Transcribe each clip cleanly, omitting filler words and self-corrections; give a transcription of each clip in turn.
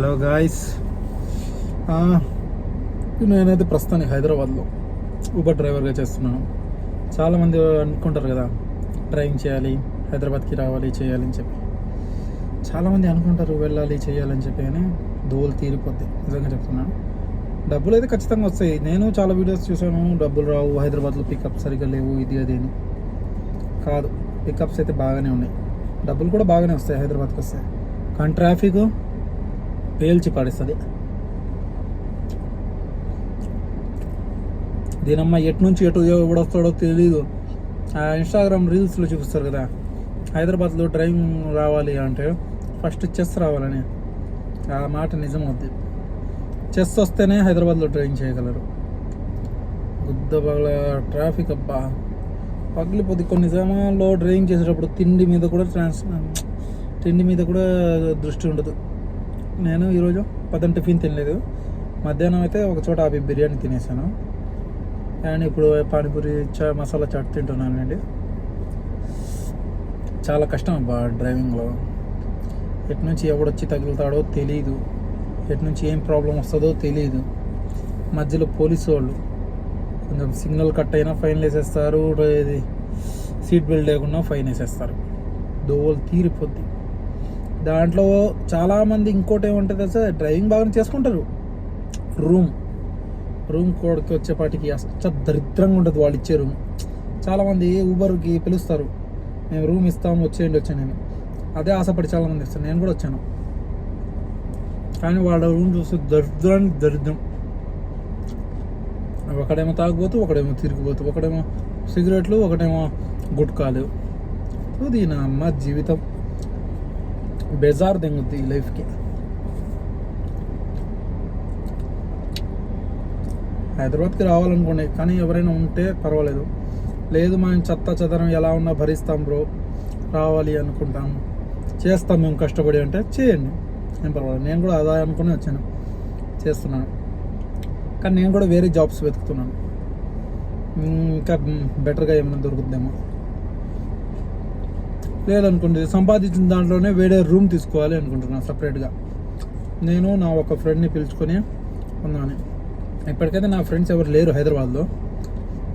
Hello guys, నేనైతే ప్రస్తుతానికి హైదరాబాద్లో ఊబర్ డ్రైవర్గా చేస్తున్నాను. చాలామంది అనుకుంటారు కదా, డ్రైవింగ్ చేయాలి, హైదరాబాద్కి రావాలి, చేయాలి అని చెప్పి. చాలామంది అనుకుంటారు వెళ్ళాలి, చేయాలని చెప్పి, కానీ దోలు తీరిపోద్ది. నిజంగా చెప్తున్నాను, డబ్బులు అయితే ఖచ్చితంగా వస్తాయి. నేను చాలా వీడియోస్ చూసాను, డబ్బులు రావు, హైదరాబాద్లో పికప్ సరిగ్గా లేవు, ఇది అది అని. కాదు, పికప్స్ అయితే బాగానే ఉన్నాయి, డబ్బులు కూడా బాగానే వస్తాయి హైదరాబాద్కి వస్తాయి. కానీ ట్రాఫిక్ పేల్చి పడిస్తుంది. దీనమ్మ ఎటు నుంచి ఎటు ఎవడొస్తాడో తెలీదు. ఇన్స్టాగ్రామ్ రీల్స్లో చూపిస్తారు కదా, హైదరాబాద్లో డ్రైవింగ్ రావాలి అంటే ఫస్ట్ చెస్ రావాలని. ఆ మాట నిజం అవుద్ది. చెస్ వస్తేనే హైదరాబాద్లో డ్రైవింగ్ చేయగలరు. గుద్ద పగల ట్రాఫిక్ అబ్బా పగిలిపోద్ది. కొన్ని సమయాల్లో డ్రైవింగ్ చేసేటప్పుడు తిండి మీద కూడా దృష్టి ఉండదు. నేను ఈరోజు పొద్దున్న టిఫిన్ తినలేదు, మధ్యాహ్నం అయితే ఒక చోట ఆపి బిర్యానీ తినేసాను, అండ్ ఇప్పుడు పానీపూరి మసాలా చాట్ తింటున్నానండి. చాలా కష్టం అబ్బా డ్రైవింగ్లో. ఎటు నుంచి ఎవడొచ్చి తగులుతాడో తెలీదు, ఎటు నుంచి ఏం ప్రాబ్లం వస్తుందో తెలీదు. మధ్యలో పోలీసు వాళ్ళు కొంచెం సిగ్నల్ కట్ అయినా ఫైన్ వేసేస్తారు, సీట్ బెల్ట్ లేకుండా ఫైన్ వేసేస్తారు. దోవలు తీరిపోద్ది. దాంట్లో చాలామంది ఇంకోటి ఏముంటుంది సార్, డ్రైవింగ్ బాగానే చేసుకుంటారు, రూమ్ కోడ్కి వచ్చేపాటికి అష్ట దరిద్రంగా ఉంటుంది వాళ్ళు ఇచ్చే రూమ్. చాలామంది ఊబర్కి పిలుస్తారు, మేము రూమ్ ఇస్తాము, వచ్చాను. అదే ఆశపడి చాలామంది ఇస్తారు, నేను కూడా వచ్చాను. కానీ వాళ్ళ రూమ్ చూస్తే దరిద్రం. ఒకడేమో తాగిపోతూ, ఒకడేమో తిరిగిపోతూ, ఒకడేమో సిగరెట్లు, ఒకడేమో గుట్కాలు. దీని అమ్మ జీవితం బెజార్ దెంగుద్ది ఈ లైఫ్కి. హైదరాబాద్కి రావాలనుకోండి, కానీ ఎవరైనా ఉంటే పర్వాలేదు. లేదు మనం చెదరం ఎలా ఉన్నా భరిస్తాం బ్రో, రావాలి అనుకుంటాం, చేస్తాం మేము కష్టపడి అంటే చేయండి, ఏం పర్వాలేదు. నేను కూడా అదా అనుకుని వచ్చాను, చేస్తున్నాను. కానీ నేను కూడా వేరే జాబ్స్ వెతుకుతున్నాను, ఇంకా బెటర్గా ఏమైనా దొరుకుతుందేమో. లేదనుకోండి, సంపాదించిన దాంట్లోనే వేరే రూమ్ తీసుకోవాలి అనుకుంటున్నాను సపరేట్గా. నేను నా ఒక ఫ్రెండ్ని పిలుచుకొని ఉన్నాను. ఇప్పటికైతే నా ఫ్రెండ్స్ ఎవరు లేరు హైదరాబాద్లో,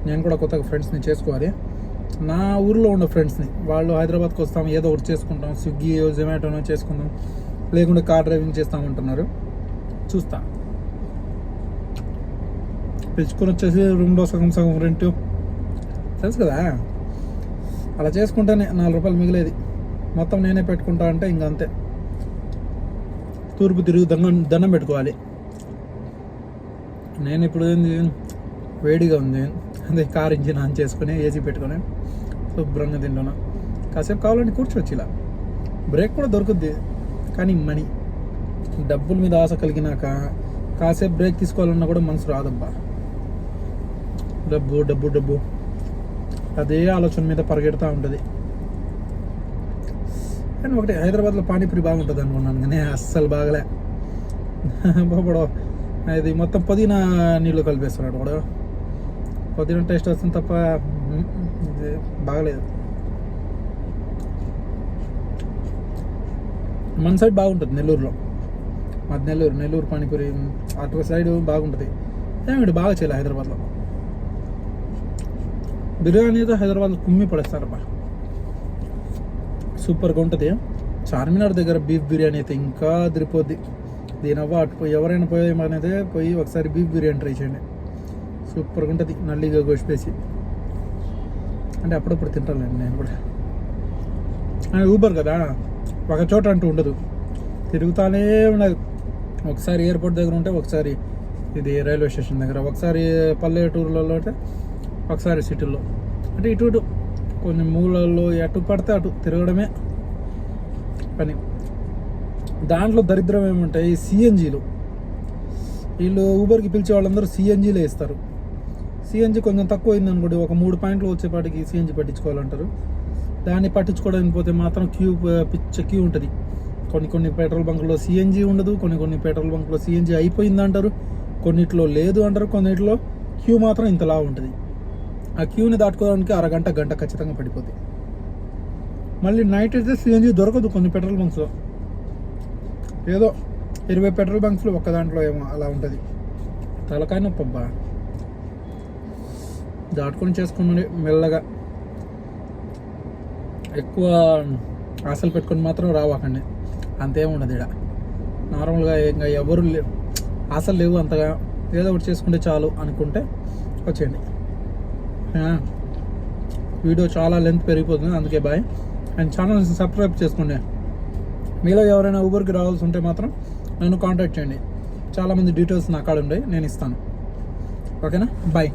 నేను కూడా కొత్తగా ఫ్రెండ్స్ని చేసుకోవాలి. నా ఊరిలో ఉన్న ఫ్రెండ్స్ని, వాళ్ళు హైదరాబాద్కి వస్తాం, ఏదో ఒకటి చేసుకుంటాం, స్విగ్గీ జొమాటోనో చేసుకుందాం, లేకుంటే కార్ డ్రైవింగ్ చేస్తామంటున్నారు. చూస్తా, పిలుచుకొని వచ్చేసి రూమ్లో సగం రెంట్ తెలుసు కదా, అలా చేసుకుంటేనే 4 రూపాయలు మిగిలేది. మొత్తం నేనే పెట్టుకుంటా అంటే ఇంక అంతే, తూర్పు తిరుగు దండం పెట్టుకోవాలి. నేను ఇప్పుడు ఏంది, వేడిగా ఉంది, అదే కార్ ఇంజిన్ ఆన్ చేసుకుని ఏసీ పెట్టుకొని శుభ్రంగా తింటున్నా. కాసేపు కావాలంటే కూర్చోవచ్చు, ఇలా బ్రేక్ కూడా దొరుకుద్ది. కానీ మనీ, డబ్బుల మీద ఆశ కలిగినాక కాసేపు బ్రేక్ తీసుకోవాలన్నా కూడా మనసు రాదబ్బా. డబ్బు అదే ఆలోచన మీద పరిగెడుతూ ఉంటుంది. కానీ ఒకటి, హైదరాబాద్లో పానీపూరి బాగుంటుంది అనుకున్నాను, కానీ అస్సలు బాగలే. బాబుడో ఇది మొత్తం పుదీనా నీళ్ళు కలిపేస్తున్నాడు కూడా, పుదీనా టేస్ట్ వస్తుంది తప్ప బాగలేదు. మన సైడ్ బాగుంటుంది, నెల్లూరులో, మాది నెల్లూరు పానీపూరి అటు సైడ్ బాగుంటుంది. ఏమిటి బాగా చేయాలి హైదరాబాద్లో. బిర్యానీ అయితే హైదరాబాద్లో కుమ్మి పడేస్తారబ్బా, సూపర్గా ఉంటుంది. చార్మినార్ దగ్గర బీఫ్ బిర్యానీ అయితే ఇంకా అదిరిపోద్ది. దీనవ్వ అటు ఎవరైనా పోయేమనేదే పోయి ఒకసారి బీఫ్ బిర్యానీ ట్రై చేయండి, సూపర్గా ఉంటుంది. నల్లిగా గోసిపేసి అంటే అప్పుడప్పుడు తింటానండి నేను కూడా. ఊబర్ కదా, ఒక చోట అంటూ ఉండదు, తిరుగుతానే ఉండదు. ఒకసారి ఎయిర్పోర్ట్ దగ్గర ఉంటే, ఒకసారి ఇది రైల్వే స్టేషన్ దగ్గర, ఒకసారి పల్లెటూరులలో అంటే, ఒకసారి సిటీలో, అంటే ఇటు కొన్ని మూలల్లో ఎటు పడితే అటు తిరగడమే పని. దాంట్లో దరిద్రం ఏముంటాయి, సిఎన్జీలు. వీళ్ళు ఊబర్కి పిలిచే వాళ్ళందరూ సిఎన్జీలే ఇస్తారు. సిఎన్జీ కొంచెం తక్కువ అయింది అనుకోండి, ఒక 3 పాయింట్లు వచ్చేపాటికి సిఎన్జీ పట్టించుకోవాలంటారు. దాన్ని పట్టించుకోవడానికి పోతే మాత్రం క్యూ ఉంటుంది. కొన్ని పెట్రోల్ బంకుల్లో సిఎన్జీ ఉండదు, కొన్ని పెట్రోల్ బంకులో సిఎన్జీ అయిపోయింది అంటారు, కొన్నిట్లో లేదు అంటారు, కొన్నిట్లో క్యూ మాత్రం ఇంతలా ఉంటుంది. ఆ క్యూని దాటుకోవడానికి గంట ఖచ్చితంగా పడిపోతుంది. మళ్ళీ నైట్ అయితే సిఎన్జీ దొరకదు కొన్ని పెట్రోల్ బంక్స్లో. ఏదో 20 పెట్రోల్ బంక్స్లో ఒక్క దాంట్లో ఏమో అలా ఉంటుంది. తలకాయ నొప్పి అబ్బా. దాటుకొని చేసుకుని మెల్లగా, ఎక్కువ ఆశలు పెట్టుకొని మాత్రం రావాకండి. అంతేముండదు ఇక్కడ. నార్మల్గా ఇంకా ఎవరు ఆశలు లేవు అంతగా, ఏదో ఒకటి చేసుకుంటే చాలు అనుకుంటే వచ్చేయండి. వీడియో చాలా లెంత్ పెరిగిపోతుంది, అందుకే బాయ్. అండ్ ఛానల్ని సబ్స్క్రైబ్ చేసుకోండి. మీలో ఎవరైనా ఊబర్కి రావాల్సి ఉంటే మాత్రం నన్ను కాంటాక్ట్ చేయండి. చాలామంది డీటెయిల్స్ నా కాడ ఉన్నాయి, నేను ఇస్తాను. ఓకేనా, బాయ్.